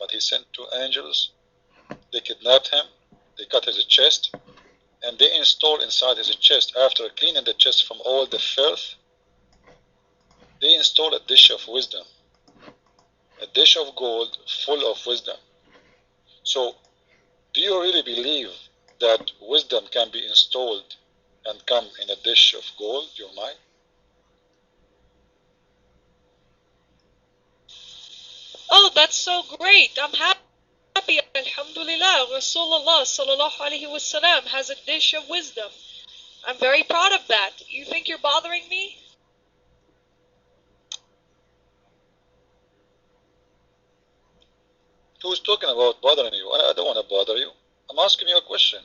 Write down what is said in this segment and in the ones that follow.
Muhammad, he sent two angels. They kidnapped him, they cut his chest, and they installed inside his chest, after cleaning the chest from all the filth, they installed a dish of wisdom, a dish of gold full of wisdom. So, do you really believe that wisdom can be installed and come in a dish of gold, your mind? Oh, that's so great. I'm happy. Alhamdulillah. Rasulullah sallallahu alaihi wasallam has a dish of wisdom. I'm very proud of that. You think you're bothering me? Who's talking about bothering you? I don't want to bother you. I'm asking you a question.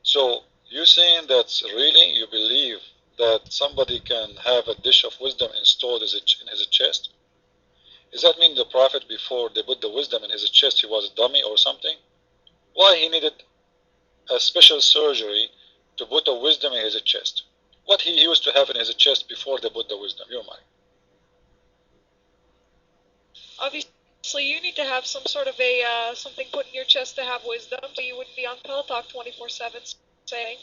So, you saying that really you believe that somebody can have a dish of wisdom installed in his chest? Does that mean the Prophet, before they put the wisdom in his chest, he was a dummy or something? Why he needed a special surgery to put the wisdom in his chest? What he used to have in his chest before they put the wisdom? Your mind. Obviously, you need to have some sort of a something put in your chest to have wisdom, so you wouldn't be on Pillow Talk 24/7 saying.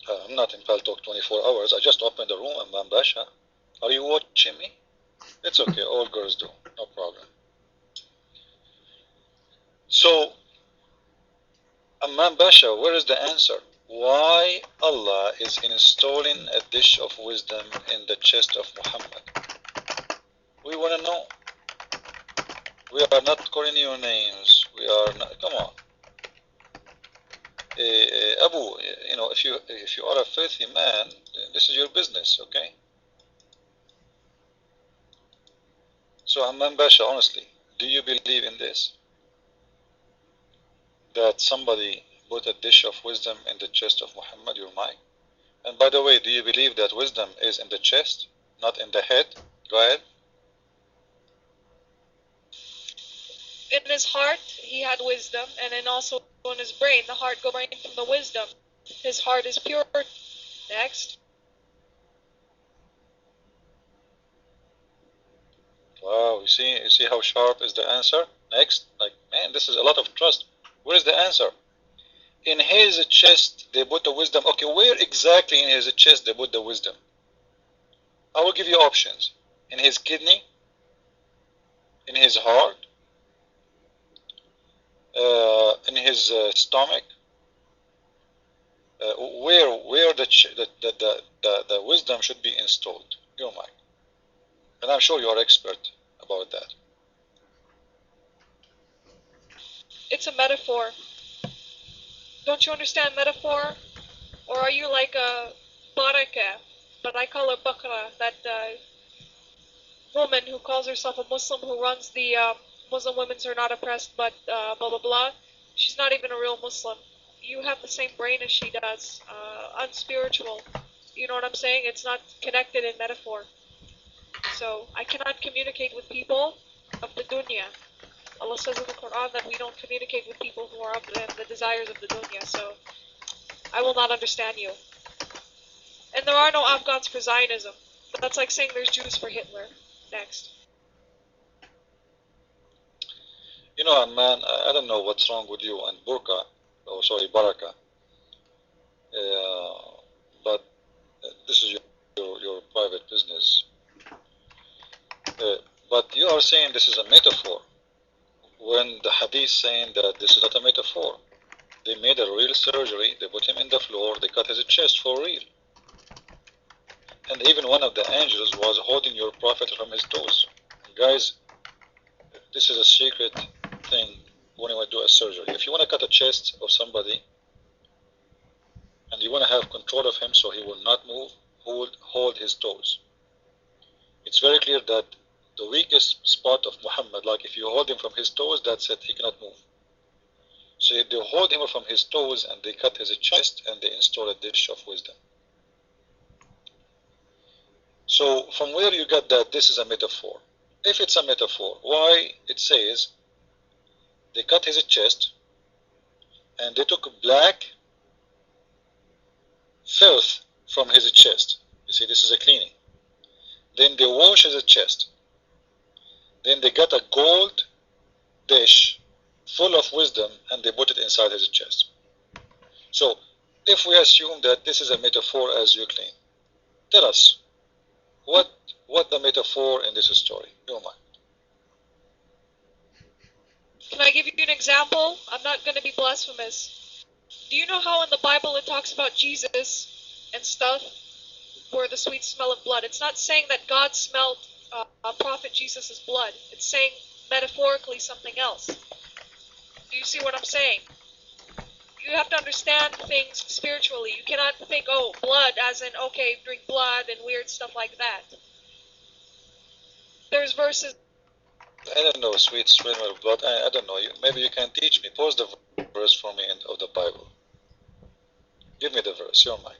I'm not in Pal Talk 24 hours. I just opened the room. I'm Basha. Are you watching me? It's okay. All girls do. No problem. So, Aman Basha, where is the answer? Why Allah is installing a dish of wisdom in the chest of Muhammad? We want to know. We are not calling you names. We are not. Come on. Abu, you know, if you are a filthy man, this is your business, okay? So, Amman Basha, honestly, do you believe in this? That somebody put a dish of wisdom in the chest of Muhammad, your mind? And by the way, do you believe that wisdom is in the chest, not in the head? Go ahead. In his heart, he had wisdom, and then also in his brain. The heart goes from the wisdom. His heart is pure. Next. Wow, you see how sharp is the answer? Next. Like, man, this is a lot of trust. Where is the answer? In his chest, they put the wisdom. Okay, where exactly in his chest they put the wisdom? I will give you options. In his kidney, in his heart, in his stomach, where the wisdom should be installed. Your mind. And I'm sure you are expert about that. It's a metaphor. Don't you understand metaphor? Or are you like a baraka, but I call her bakra, that woman who calls herself a Muslim who runs the Muslim women's are not oppressed, but blah blah blah. She's not even a real Muslim. You have the same brain as she does, unspiritual. You know what I'm saying? It's not connected in metaphor. So I cannot communicate with people of the dunya. Allah says in the Quran that we don't communicate with people who are of the desires of the dunya. So I will not understand you. And there are no Afghans for Zionism. That's like saying there's Jews for Hitler. Next. You know, man, I don't know what's wrong with you and Burqa, oh sorry, Baraka. But this is your private business. But you are saying this is a metaphor, when the hadith saying that this is not a metaphor. They made a real surgery, they put him in the floor, they cut his chest for real. And even one of the angels was holding your prophet from his toes. Guys, this is a secret thing when you want to do a surgery. If you want to cut a chest of somebody and you want to have control of him so he will not move, hold his toes. It's very clear that the weakest spot of Muhammad, like if you hold him from his toes, that's it, he cannot move. So they hold him from his toes and they cut his chest and they install a dish of wisdom. So from where you got that this is a metaphor? If it's a metaphor, why it says they cut his chest and they took black filth from his chest? You see, this is a Then they wash his chest. Then they got a gold dish full of wisdom and they put it inside his chest. So, if we assume that this is a metaphor as you claim, tell us, what the metaphor in this story? You mind? Can I give you an example? I'm not going to be blasphemous. Do you know how in the Bible it talks about Jesus and stuff, where the sweet smell of blood? It's not saying that God smelled Prophet Jesus' blood. It's saying metaphorically something else. Do you see what I'm saying? You have to understand things spiritually. You cannot think, oh, blood as in, okay, drink blood and weird stuff like that. There's verses. I don't know, sweet smell of blood. I don't know. Maybe you can teach me. Post the verse for me of the Bible. Give me the verse. You're mine.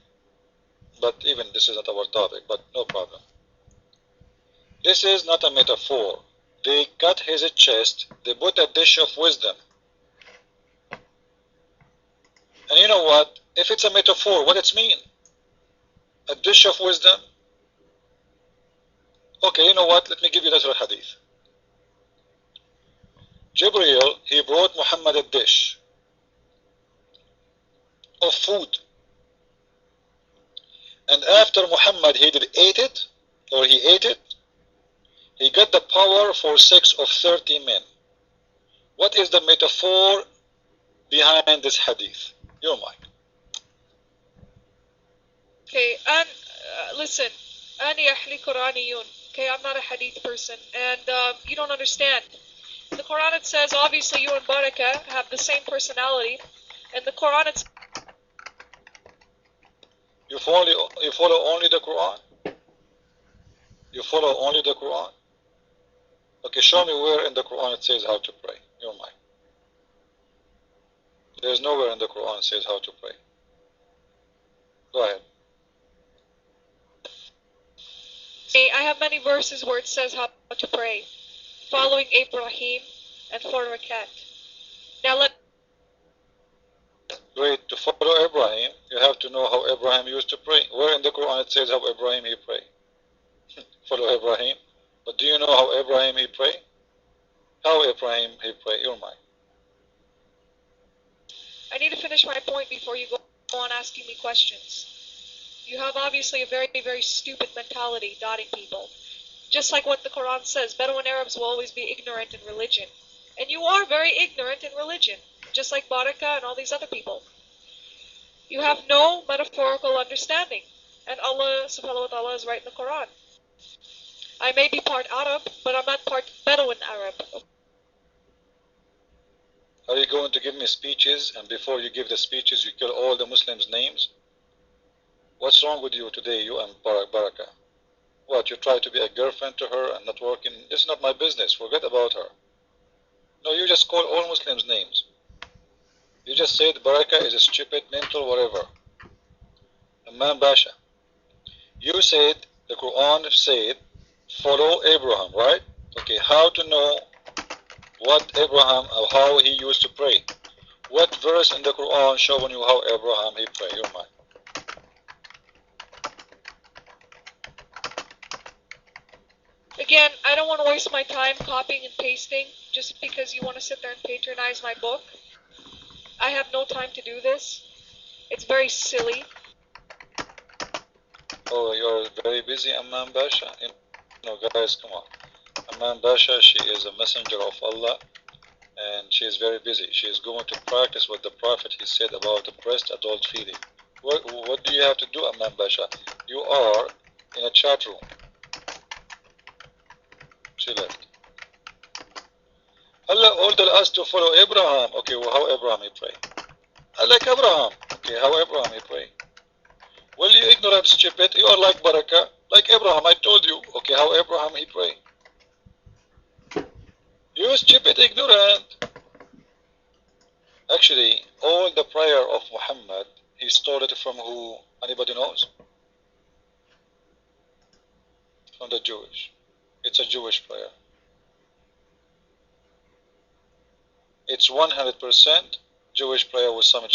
But even this is not our topic, but no problem. This is not a metaphor. They cut his chest. They put a dish of wisdom. And you know what? If it's a metaphor, what it's mean? A dish of wisdom? Okay, you know what? Let me give you another hadith. Jibreel, he brought Muhammad a dish of food. And after Muhammad he ate it, he got the power for sex of 30 men. What is the metaphor behind this hadith? Your mind. Okay, and listen, أني أحلي قرآنيون. Okay, I'm not a hadith person, and you don't understand. In the Quran it says, obviously you and Baraka have the same personality. In the Quran it's... You follow only the Quran? You follow only the Quran? Okay, show me where in the Quran it says how to pray. Your mind. There's nowhere in the Quran it says how to pray. Go ahead. I have many verses where it says how to pray, following Ibrahim and 4 rakat. Now Great. To follow Ibrahim, you have to know how Abraham used to pray. Where in the Quran it says how Abraham he pray? Follow Abraham. But do you know how Abraham he pray? How Abraham he pray? Your mind. I need to finish my point before you go on asking me questions. You have obviously a very, very stupid mentality, dotting people. Just like what the Quran says, Bedouin Arabs will always be ignorant in religion. And you are very ignorant in religion, just like Baraka and all these other people. You have no metaphorical understanding. And Allah subhanahu wa ta'ala is right in the Quran. I may be part Arab, but I'm not part Bedouin Arab. Are you going to give me speeches, and before you give the speeches you kill all the Muslims' names? What's wrong with you today, you and Baraka? What, you try to be a girlfriend to her and not working? This is not my business. Forget about her. No, you just call all Muslims names. You just said Baraka is a stupid, mental, whatever. Aman Basha. You said the Quran said follow Abraham, right? Okay, how to know what Abraham or how he used to pray? What verse in the Quran showing you how Abraham he pray? Your mind. Again, I don't want to waste my time copying and pasting just because you want to sit there and patronize my book. I have no time to do this. It's very silly. Oh, you're very busy, Aman Basha? You know, guys, come on. Aman Basha, she is a messenger of Allah, and she is very busy. She is going to practice what the Prophet he said about the breast adult feeding. What do you have to do, Aman Basha? You are in a chat room. She left. Allah ordered us to follow Abraham. Okay, well, how Abraham he pray? I like Abraham. Okay, how Abraham he pray? Well, you ignorant stupid. You are like Baraka, like Abraham. I told you. Okay, how Abraham he pray? You stupid, ignorant. Actually, all the prayer of Muhammad, he stole it from who? Anybody knows? From the Jewish. It's a Jewish prayer. It's 100% Jewish prayer with some